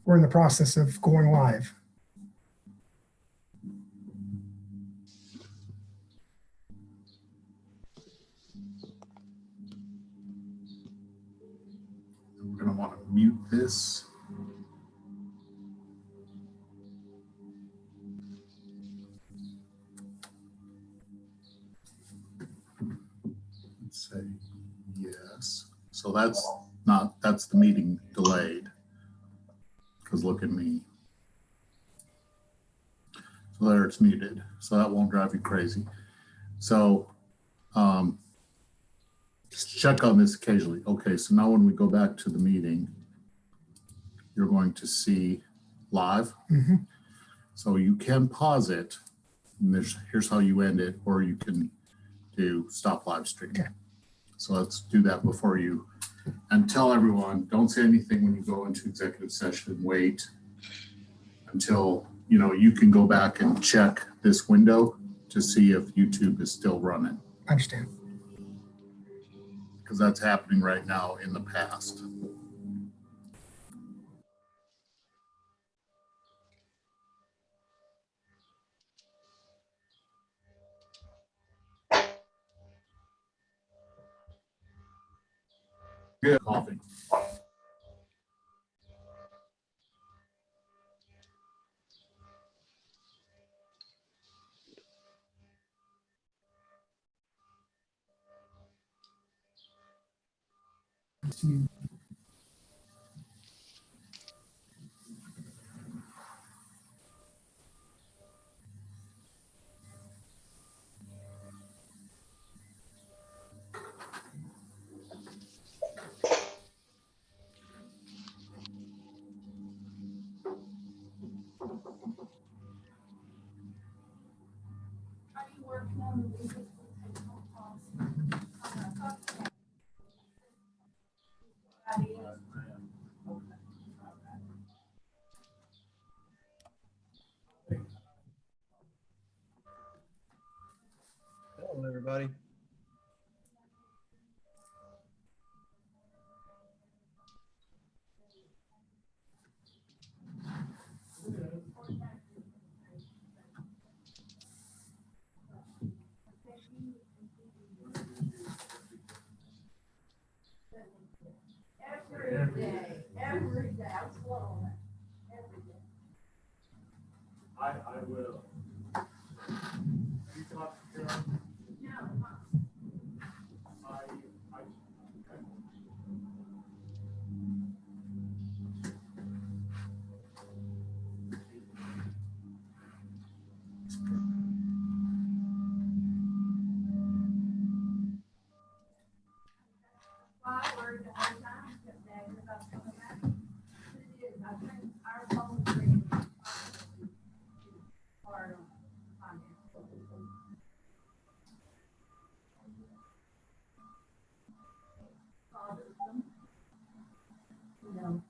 we're in the process of going live. We're going to want to mute this. Let's say yes. So that's the meeting delayed. Because look at me. So there it's muted. So that won't drive you crazy. So just check on this occasionally. Okay, so now when we go back to the meeting, you're going to see live. Mm-hmm. So you can pause it, and here's how you end it, or you can do stop live stream. Okay. So let's do that before you, and tell everyone, don't say anything when you go into executive session. Wait until, you can go back and check this window to see if YouTube is still running. I understand. Because that's happening right now in the past. Good coffee. Hello, everybody. Every day, I'm slow on that. Every day. I will. You talk to Carol? No, I worried the whole time today about coming back. It is, I think our phone is really hard on finance. Bothersome.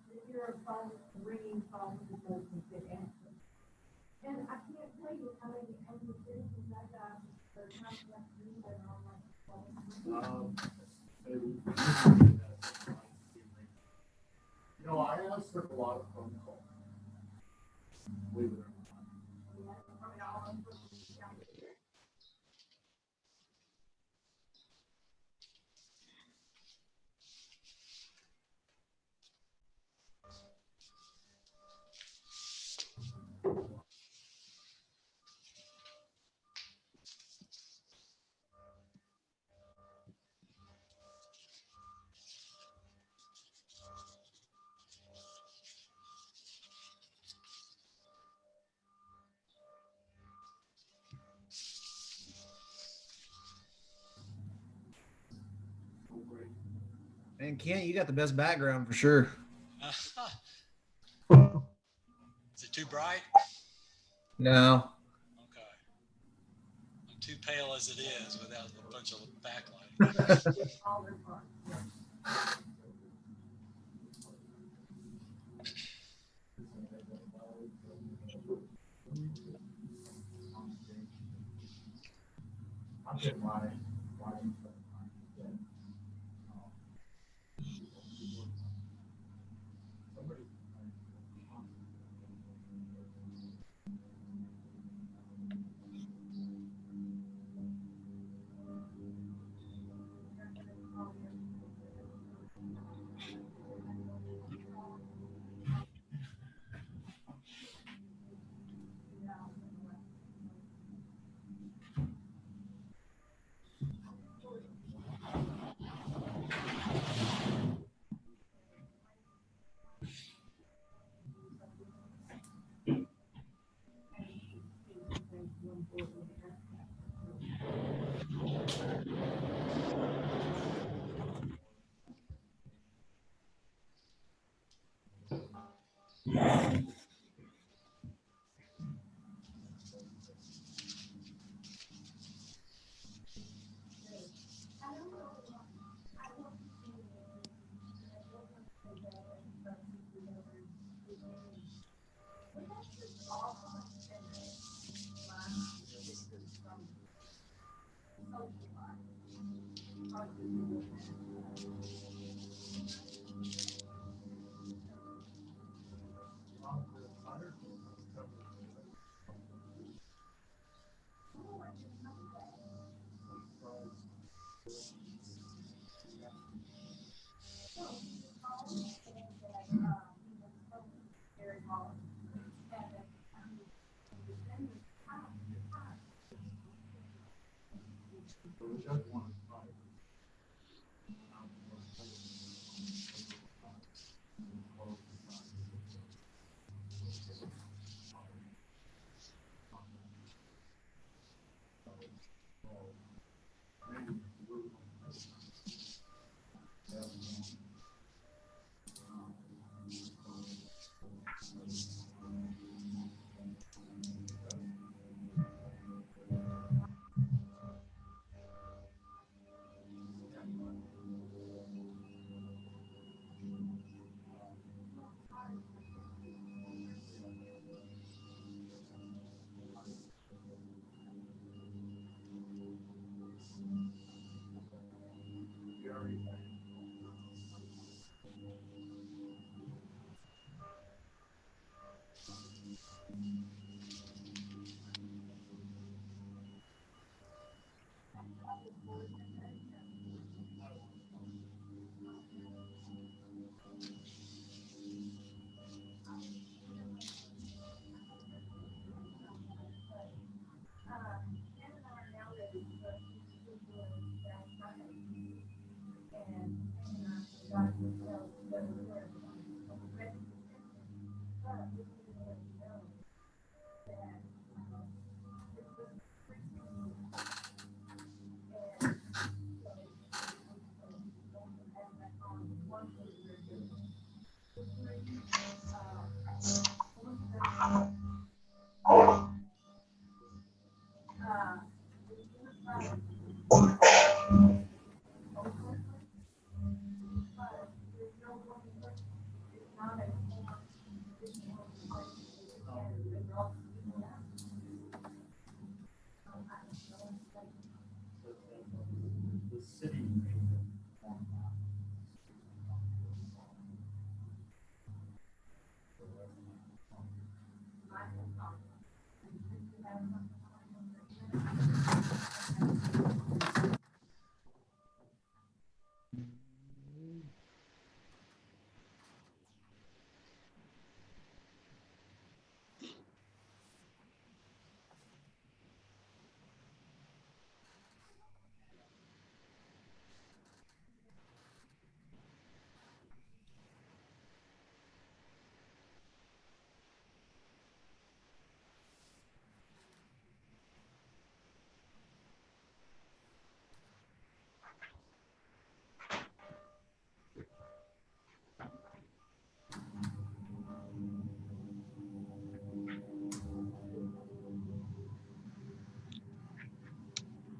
If your phone is ringing, phone is supposed to get answered. And I can't tell you how many citizens I got for contact me and all my phone. I answered a lot of phone calls. Believe it or not. And Kent, you got the best background for sure. Is it too bright? No. Okay. I'm too pale as it is without a bunch of backlight. All their parts. I'm getting my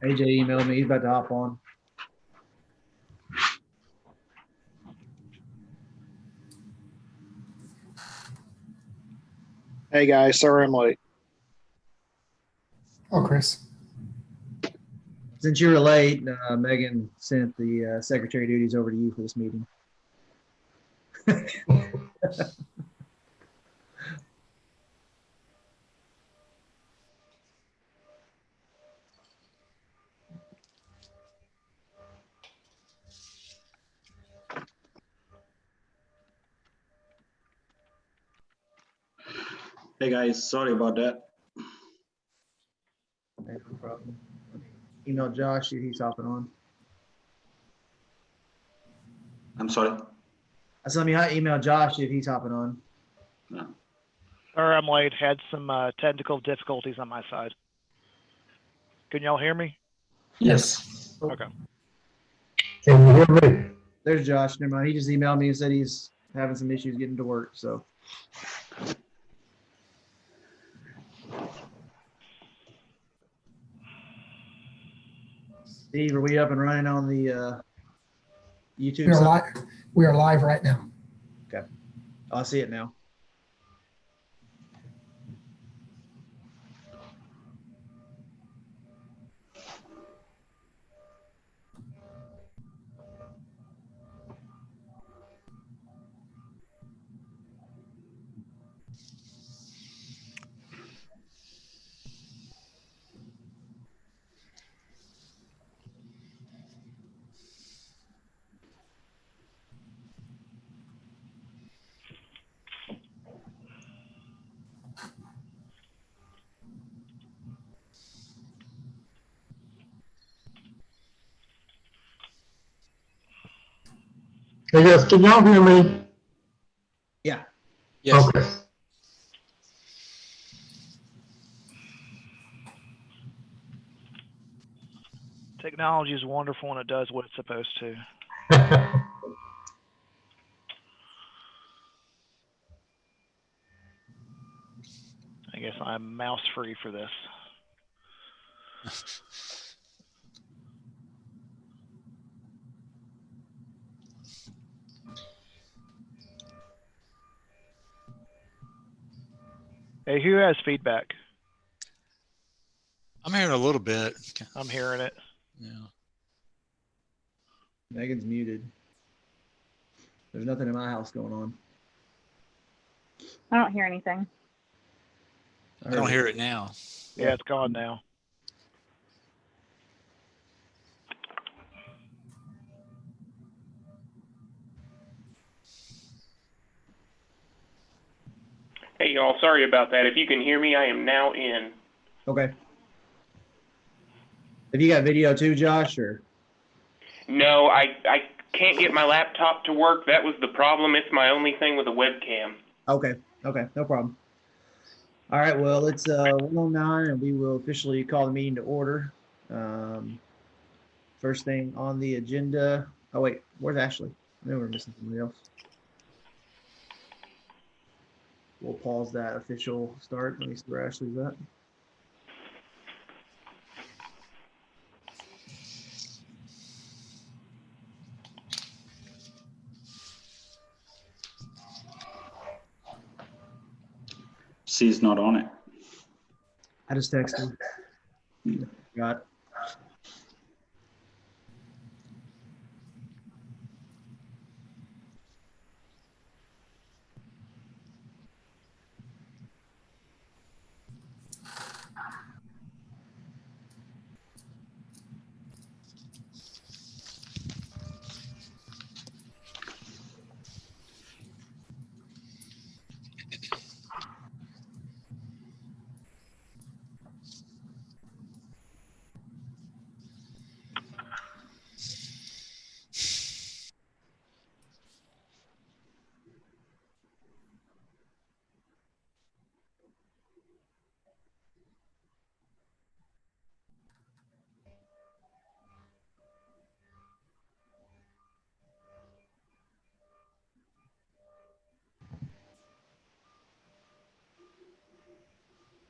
AJ emailed me. He's about to hop on. Hey guys, sorry I'm late. Oh, Chris. Since you were late, Megan sent the secretary duties over to you for this meeting. Hey guys, sorry about that. No problem. Email Josh, see if he's hopping on. I'm sorry. I saw me email Josh, see if he's hopping on. No. Sorry I'm late. Had some technical difficulties on my side. Can y'all hear me? Yes. Okay. Can you hear me? There's Josh. Never mind. He just emailed me and said he's having some issues getting to work, so. Steve, are we up and running on the YouTube We are side? live. We are live right now. Oh, I see it now. Hey guys, can y'all hear me? Yeah. Yes. Okay. Technology is wonderful and it does what it's supposed to. I guess I'm mouse free for this. Hey, who has feedback? I'm hearing a little bit. I'm hearing it. Yeah. Megan's muted. There's nothing in my house going on. I don't hear anything. I don't hear it now. Yeah, it's gone now. Hey y'all, sorry about that. If you can hear me, I am now in. Okay. Have you got video too, Josh, or? No, I can't get my laptop to work. That was the problem. It's my only thing with a webcam. Okay, okay, no problem. All right, well, it's 1:09 and we will officially call the meeting to order. First thing on the agenda, oh wait, where's Ashley? I know we're missing somebody else. We'll pause that official start. Let me see where Ashley's at. She's not on it. I just texted. Got it.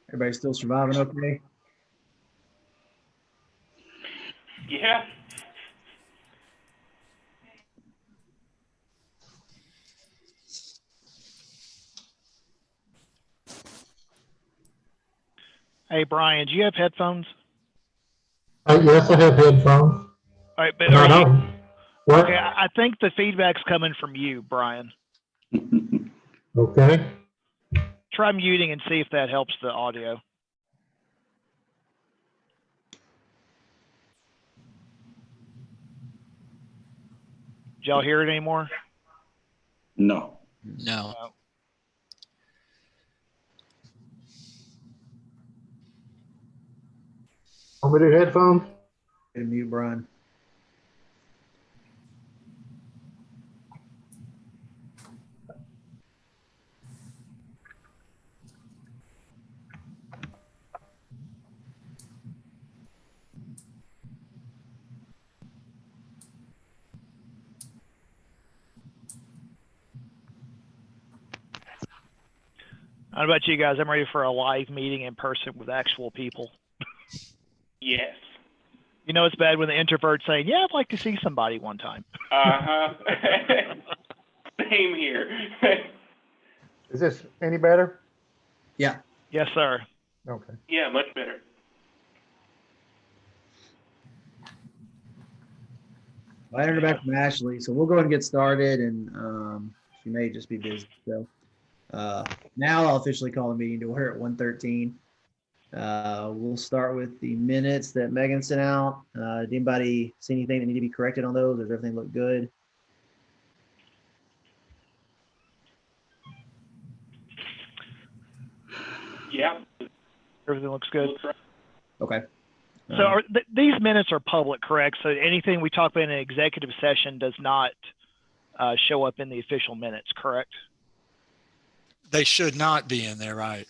Everybody still surviving okay? Yeah. Hey, Brian, do you have headphones? Yes, I have headphones. All right, but No, are you, no. What? okay, I think the feedback's coming from you, Brian. Okay. Try muting and see if that helps the audio. Did y'all hear it anymore? No. No. Want me to do headphones? Get to mute Brian. How about you guys? I'm ready for a live meeting in person with actual people. Yes. You know, it's bad when the introvert's saying, yeah, I'd like to see somebody one time. Uh-huh. Same here. Is this any better? Yeah. Yes, sir. Okay. Yeah, much better. I heard back from Ashley, so we'll go ahead and get started, and she may just be busy. So now I'll officially call the meeting to order at 1:13. We'll start with the minutes that Megan sent out. Did anybody see anything that need to be corrected on those? Does everything look good? Yeah. Everything looks good. Okay. So these minutes are public, correct? So anything we talk about in an executive session does not show up in the official minutes, correct? They should not be in there, right?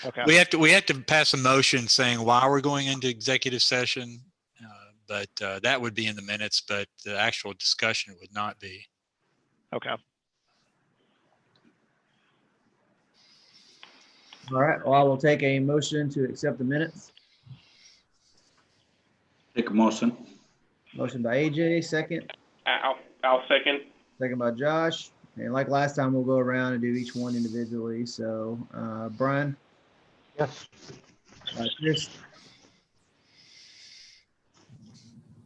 Okay. We have to pass a motion saying why we're going into executive session, but that would be in the minutes, but the actual discussion would not be. Okay. All right. Well, I will take a motion to accept the minutes. Take a motion. Motion by AJ, second. I'll second. Second by Josh. And like last time, we'll go around and do each one individually. So Brian, Yes. Chris.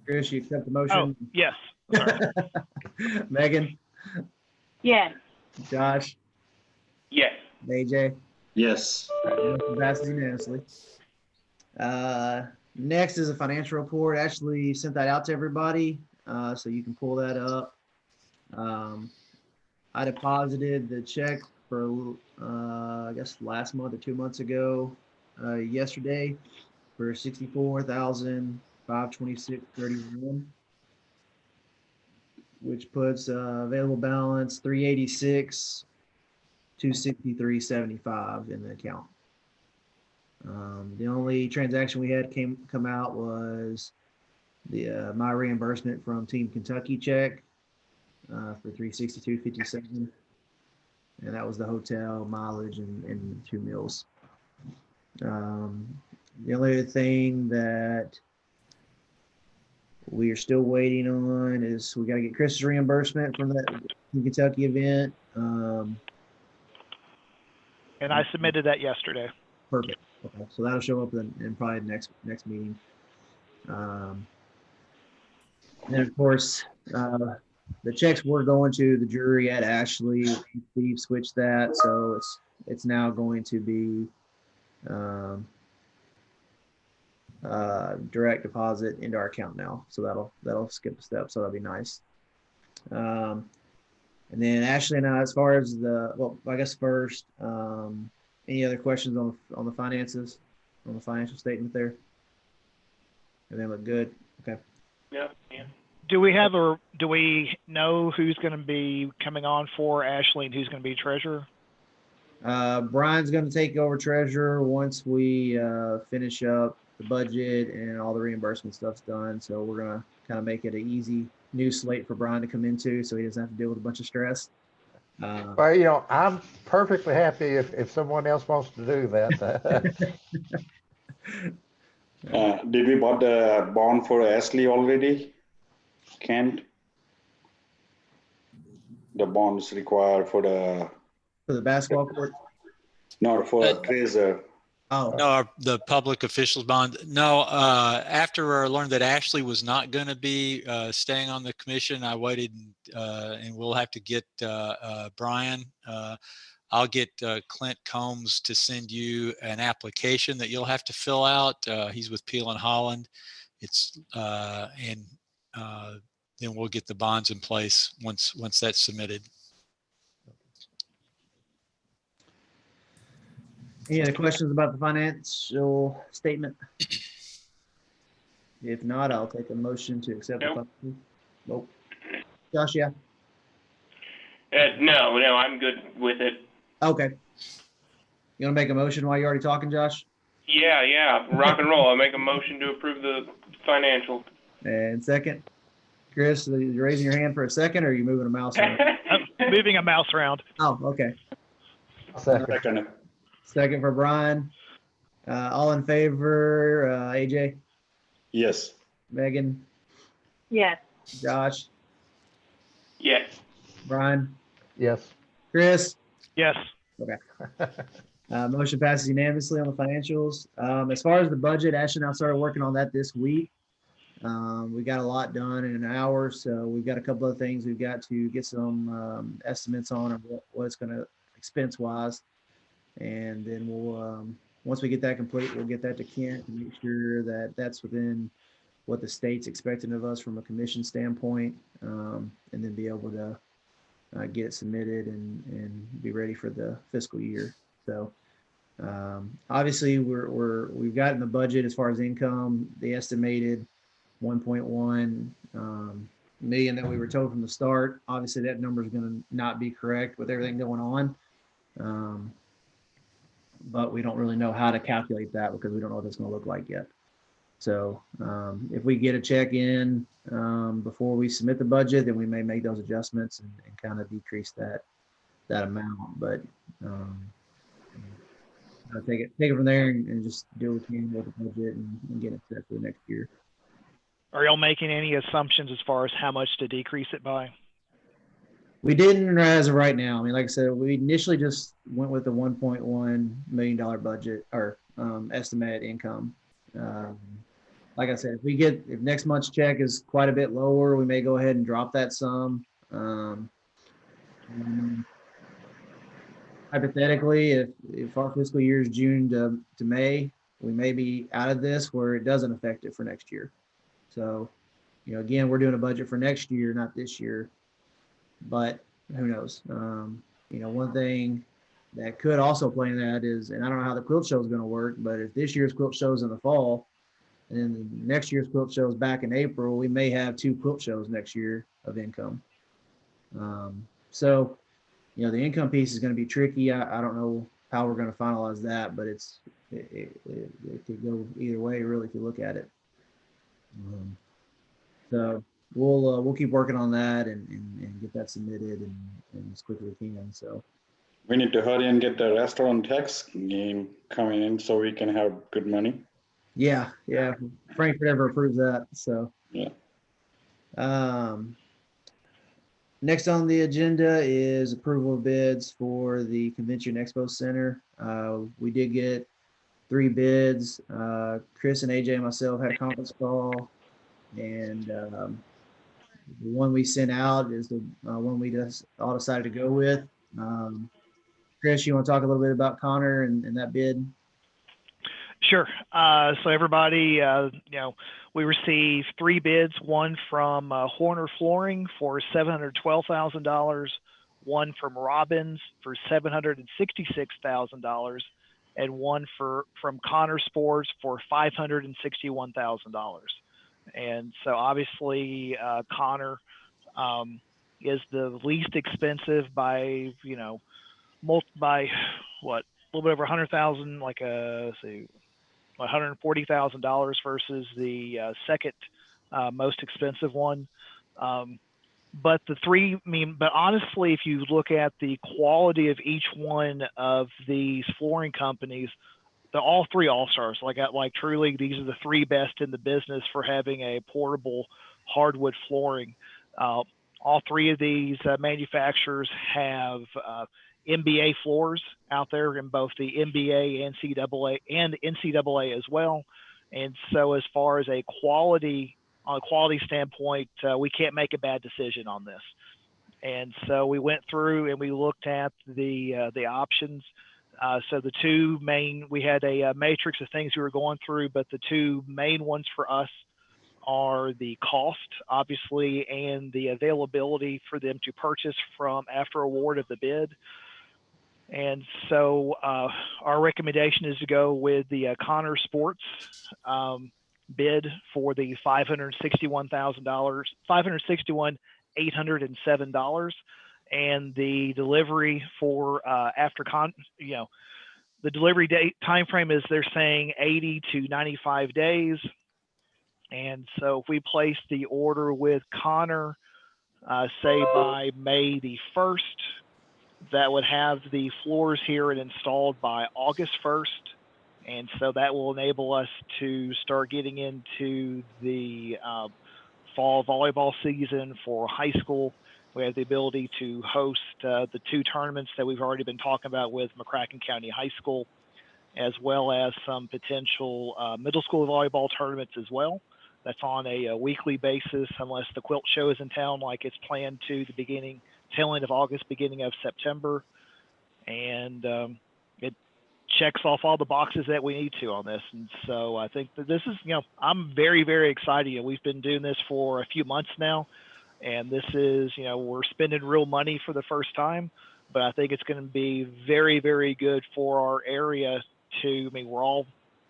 Chris, you accept the Oh, motion? yes. Sorry. Megan, Yes. Josh, Yes. AJ. Yes. Motion passes unanimously. Next is a financial report. Ashley sent that out to everybody, so you can pull that up. I deposited the check for, I guess last month or 2 months ago, yesterday, for $64,526.31, which puts available balance $386,263.75 in the account. The only transaction we had come out was the my reimbursement from Team Kentucky check for $362.57, and that was the hotel mileage and 2 meals. The only other thing that we are still waiting on is we got to get Chris's reimbursement from that Team Kentucky event. And I submitted that yesterday. Perfect. Okay, so that'll show up in probably the next meeting. And then of course, the checks were going to the jury at Ashley. Steve switched that, so it's now going to be direct deposit into our account now. So that'll skip a step. So that'll be nice. And then Ashley and I, as far as I guess first, any other questions on the finances, on the financial statement there? Everything look good? Okay. Yeah. Yeah. Do we know who's going to be coming on for Ashley and who's going to be treasurer? Brian's going to take over treasurer once we finish up the budget and all the reimbursement stuff's done. So we're going to kind of make it an easy new slate for Brian to come into, so he doesn't have to deal with a bunch of stress. Well, I'm perfectly happy if someone else wants to do that. Did we bought the bond for Ashley already? Kent? The bonds required for the basketball court? No, for a treasurer. Oh. No, the public officials bond. No, after I learned that Ashley was not going to be staying on the commission, I waited and we'll have to get Brian. I'll get Clint Combs to send you an application that you'll have to fill out. He's with Peel and Holland. Then we'll get the bonds in place once that's submitted. Any other questions about the financial statement? If not, I'll take a motion to accept. Nope. Nope. Josh, yeah? No, I'm good with it. Okay. You want to make a motion while you're already talking, Josh? Yeah. Rock and roll. I'll make a motion to approve the financial. And second? Chris, are you raising your hand for a second, or are you moving a mouse around? I'm moving a mouse around. Oh, okay. Second. Second. Second for Brian. All in favor, AJ, Yes. Megan, Yes. Josh, Yes. Brian, Yes. Chris. Yes. Motion passes unanimously on the financials. As far as the budget, Ashton and I started working on that this week. We got a lot done in an hour, so we've got a couple of things we've got to get some estimates on of what it's going to expense wise, and then we'll once we get that complete, we'll get that to Kent and make sure that that's within what the state's expecting of us from a commission standpoint, and then be able to get it submitted and be ready for the fiscal year. So obviously we've gotten the budget as far as income, the estimated 1.1 million that we were told from the start. Obviously that number is going to not be correct with everything going on. But we don't really know how to calculate that because we don't know what it's going to look like yet. So if we get a check in before we submit the budget, then we may make those adjustments and kind of decrease that amount. But I'll take it from there and just do what we can with the budget and get it set for the next year. Are y'all making any assumptions as far as how much to decrease it by? We didn't as of right now. I mean, like I said, we initially just went with the $1.1 million budget or estimated income. Like I said, if next month's check is quite a bit lower, we may go ahead and drop that sum. Hypothetically, if our fiscal year is June to May, we may be out of this where it doesn't affect it for next year. So, again, we're doing a budget for next year, not this year, but who knows? One thing that could also play in that is, and I don't know how the quilt show is going to work, but if this year's quilt show is in the fall and then next year's quilt show is back in April, we may have 2 quilt shows next year of income. So, the income piece is going to be tricky. I don't know how we're going to finalize that, but it could go either way, really, if you look at it. So we'll keep working on that and get that submitted and as quickly as we can. So We need to hurry and get the restaurant tax game coming in so we can have good money. yeah. Frankfurt never approves that. So Yeah. Next on the agenda is approval of bids for the Convention Expo Center. We did get 3 bids. Chris and AJ and myself had a conference call, and the one we sent out is the one we just all decided to go with. Chris, you want to talk a little bit about Connor and that bid? Sure. So everybody, we received 3 bids, one from Horner Flooring for $712,000, one from Robbins for $766,000, and one from Connor Sports for $561,000. And so obviously Connor is the least expensive by, by what, a little bit over 100,000, like let's see, $140,000 versus the second most expensive one. But but honestly, if you look at the quality of each one of these flooring companies, they're all 3 all-stars. Like truly, these are the 3 best in the business for having a portable hardwood flooring. All 3 of these manufacturers have NBA floors out there in both the NBA, and NCAA as well. And so as far as on a quality standpoint, we can't make a bad decision on this. And so we went through and we looked at the options. So the 2 main, we had a matrix of things we were going through, but the 2 main ones for us are the cost, obviously, and the availability for them to purchase from after award of the bid. And so our recommendation is to go with the Connor Sports bid for the $561,000, $561,807, and the delivery for the delivery date time frame is they're saying 80 to 95 days. And so if we place the order with Connor, say by May the 1st, that would have the floors here and installed by August 1st. And so that will enable us to start getting into the fall volleyball season for high school. We have the ability to host the 2 tournaments that we've already been talking about with McCracken County High School, as well as some potential middle school volleyball tournaments as well. That's on a weekly basis, unless the quilt show is in town like it's planned to the tail end of August, beginning of September. And it checks off all the boxes that we need to on this. And so I think that this is, I'm very, very excited. We've been doing this for a few months now, and this is, we're spending real money for the first time, but I think it's going to be very, very good for our area we're all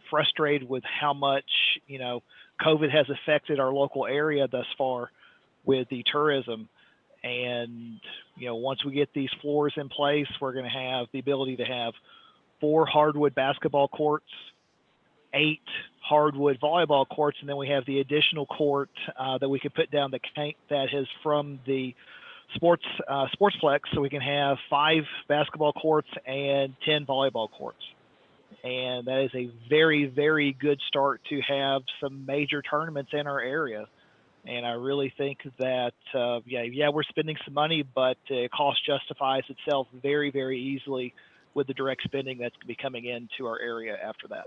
frustrated with how much, COVID has affected our local area thus far with the tourism. And, once we get these floors in place, we're going to have the ability to have 4 hardwood basketball courts, 8 hardwood volleyball courts, and then we have the additional court that we could put down that is from the sportsplex, so we can have 5 basketball courts and 10 volleyball courts. And that is a very, very good start to have some major tournaments in our area. And I really think that, we're spending some money, but cost justifies itself very, very easily with the direct spending that's going to be coming into our area after that.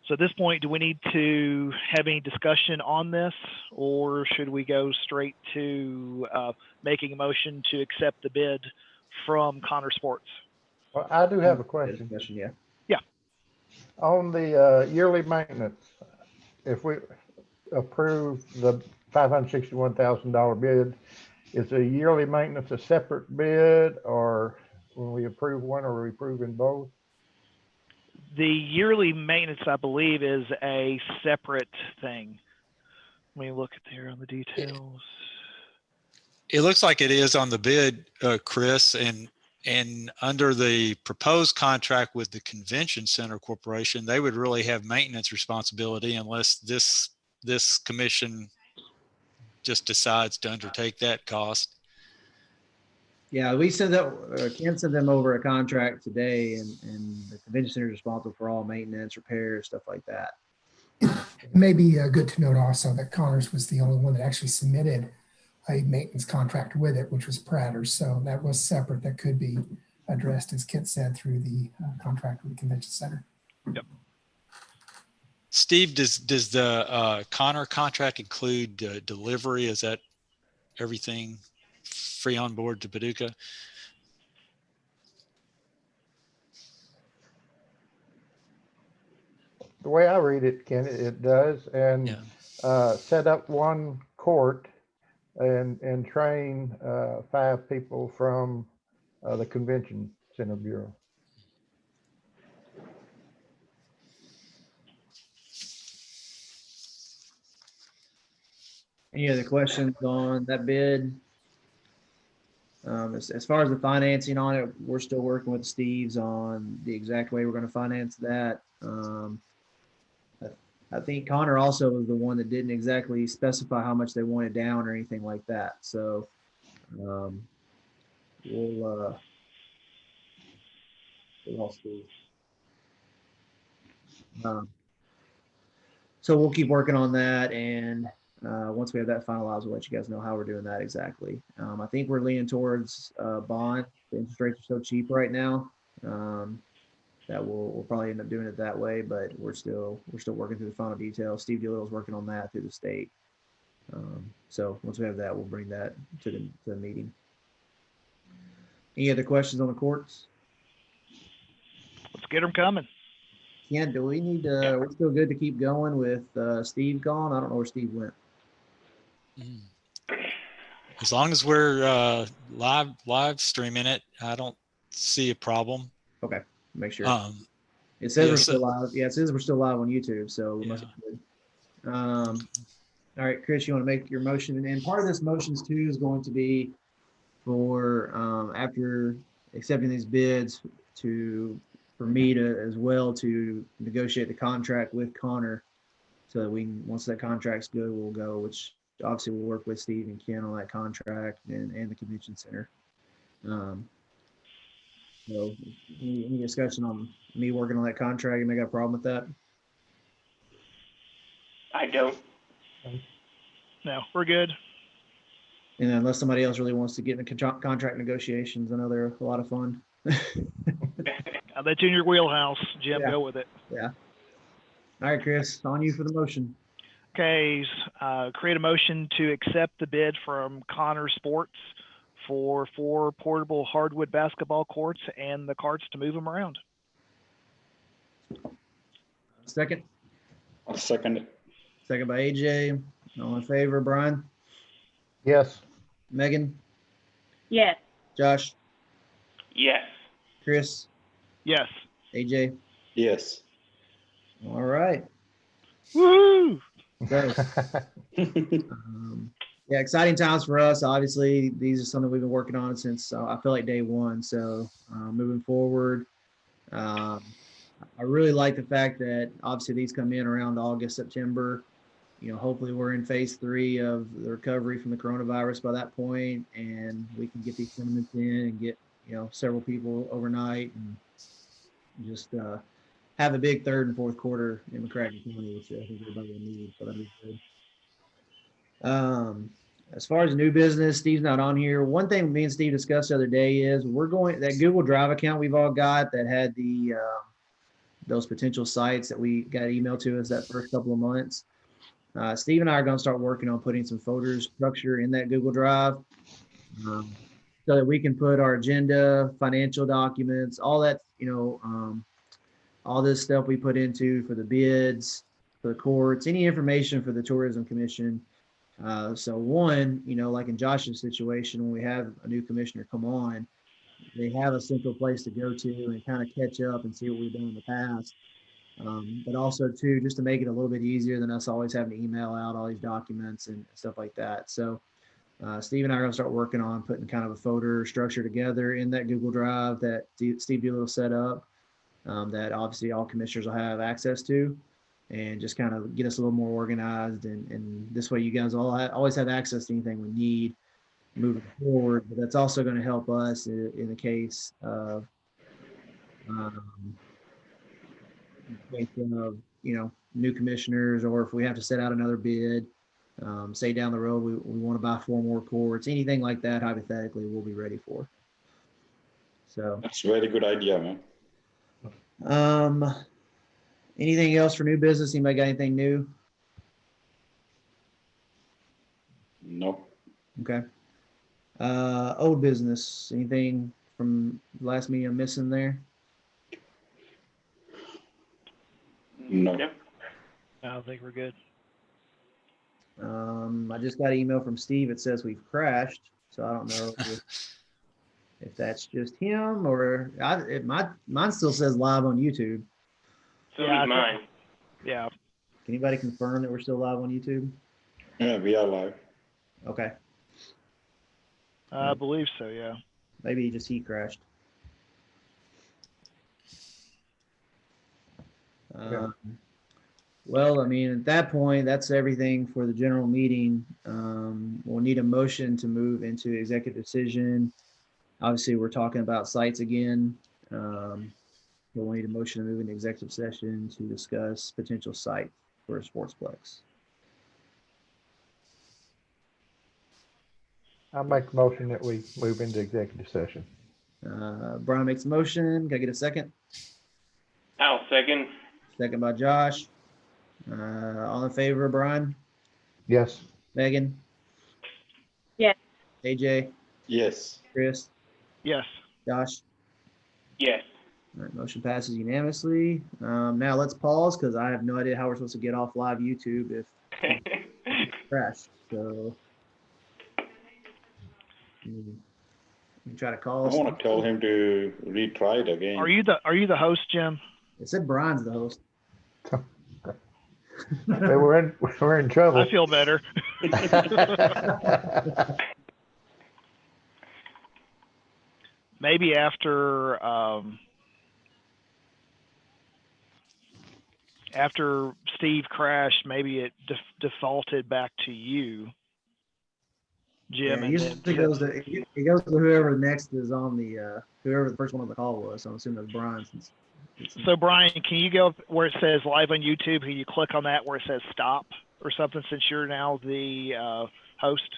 So at this point, do we need to have any discussion on this, or should we go straight to making a motion to accept the bid from Connor Sports? Well, I do have a question. Yeah. Yeah. On the yearly maintenance, if we approve the $561,000 bid, is the yearly maintenance a separate bid, or when we approve one, are we approving both? The yearly maintenance, I believe, is a separate thing. Let me look at there on the details. It looks like it is on the bid, Chris, and under the proposed contract with the Convention Center Corporation, they would really have maintenance responsibility unless this commission just decides to undertake that cost. Yeah, we sent that, Ken sent them over a contract today, and the Convention Center is responsible for all maintenance, repairs, stuff like that. It may be good to note also that Connors was the only one that actually submitted a maintenance contract with it, which was Pratters. So that was separate. That could be addressed, as Kent said, through the contract with the Convention Center. Yep. Steve, does the Connor contract include delivery? Is that everything free on board to Paducah? The way I read it, Ken, it does. And set up one court and train 5 people from the Convention Center Bureau. Any other questions on that bid? As far as the financing on it, we're still working with Steve's on the exact way we're going to finance that. I think Connor also was the one that didn't exactly specify how much they wanted down or anything like that. So we'll see. So we'll keep working on that, and once we have that finalized, we'll let you guys know how we're doing that exactly. I think we're leaning towards bond. The interest rates are so cheap right now that we'll probably end up doing it that way, but we're still working through the final details. Steve Doolittle is working on that through the state. So once we have that, we'll bring that to the meeting. Any other questions on the courts? Let's get them coming. Ken, do we need to, we're still good to keep going with Steve gone? I don't know where Steve went. As long as we're live streaming it, I don't see a problem. Okay, make sure. It says yeah, we're still live. Yeah, it says we're still live on YouTube, so we must be good. All right, Chris, you want to make your motion? And part of this motions too is going to be for after accepting these bids for me to as well to negotiate the contract with Connor, so that once that contract's good, we'll go. Which obviously we'll work with Steve and Ken on that contract and the Convention Center. So any discussion on me working on that contract? Anybody got a problem with that? I don't. No, we're good. And unless somebody else really wants to get into contract negotiations, I know they're a lot of fun. That's in your wheelhouse, Jim. Yeah. Go with it. Yeah. All right, Chris, on you for the motion. Okay, create a motion to accept the bid from Connor Sports for 4 portable hardwood basketball courts and the carts to move them around. Second. I'll second it. Second by AJ. All in favor, Brian? Yes. Megan? Yes. Josh? Yes. Chris? Yes. AJ? Yes. All right. Woo! So, yeah, exciting times for us. Obviously, these are something we've been working on since I feel like day one. So moving forward, I really like the fact that obviously these come in around August, September. You know, hopefully we're in phase 3 of the recovery from the coronavirus by that point, and we can get these tournaments in and get, you know, several people overnight and just have a big 3rd and 4th quarter in McCracken County, which I think everybody will need. So that'd be good. As far as new business, Steve's not on here. One thing me and Steve discussed the other day is we're going that Google Drive account we've all got that had the those potential sites that we got emailed to us that first couple of months. Steve and I are going to start working on putting some folder structure in that Google Drive so that we can put our agenda, financial documents, all that, you know, all this stuff we put into for the bids, for the courts, any information for the Tourism Commission. So one, you know, like in Josh's situation, when we have a new commissioner come on, they have a central place to go to and kind of catch up and see what we've done in the past. But also too, just to make it a little bit easier than us always having to email out all these documents and stuff like that. So Steve and I are going to start working on putting kind of a folder structure together in that Google Drive that Steve Doolittle set up that obviously all commissioners will have access to, and just kind of get us a little more organized. And this way you guys all always have access to anything we need moving forward. But that's also going to help us in the case of you know, new commissioners, or if we have to set out another bid, say down the road, we want to buy 4 more courts, anything like that, hypothetically, we'll be ready for. So That's a very good idea, man. Anything else for new business? Anybody got anything new? Nope. Okay. Old business, anything from last meeting I'm missing there? No. Yep. I think we're good. I just got an email from Steve. It says we've crashed. So I don't know if that's just him or mine still says live on YouTube. So Yeah, does mine. Yeah. Can anybody confirm that we're still live on YouTube? Yeah, we are live. Okay. I believe so, yeah. Maybe he just heat crashed. Well, I mean, at that point, that's everything for the general meeting. We'll need a motion to move into executive decision. Obviously, we're talking about sites again. But we'll need a motion to move into executive session to discuss potential site for a sportsplex. I make a motion that we move into executive session. Brian makes a motion. Can I get a second? I'll second. Second by Josh. All in favor, Brian? Yes. Megan? Yes. AJ? Yes. Chris? Yes. Josh? Yes. All right, motion passes unanimously. Now let's pause because I have no idea how we're supposed to get off live YouTube if it crashed. So you can try to I call us. want to tell him to retry it again. Are you the host, Jim? It said Brian's the host. Hey, we're in trouble. I feel better. Maybe after Steve crashed, maybe it defaulted back to you. Jim, and usually then it goes to whoever next is on the whoever the first one on the call was. So I'm assuming that's Brian. Since so Brian, can you go where it says live on YouTube? Can you click on that where it says stop or something since you're now the host?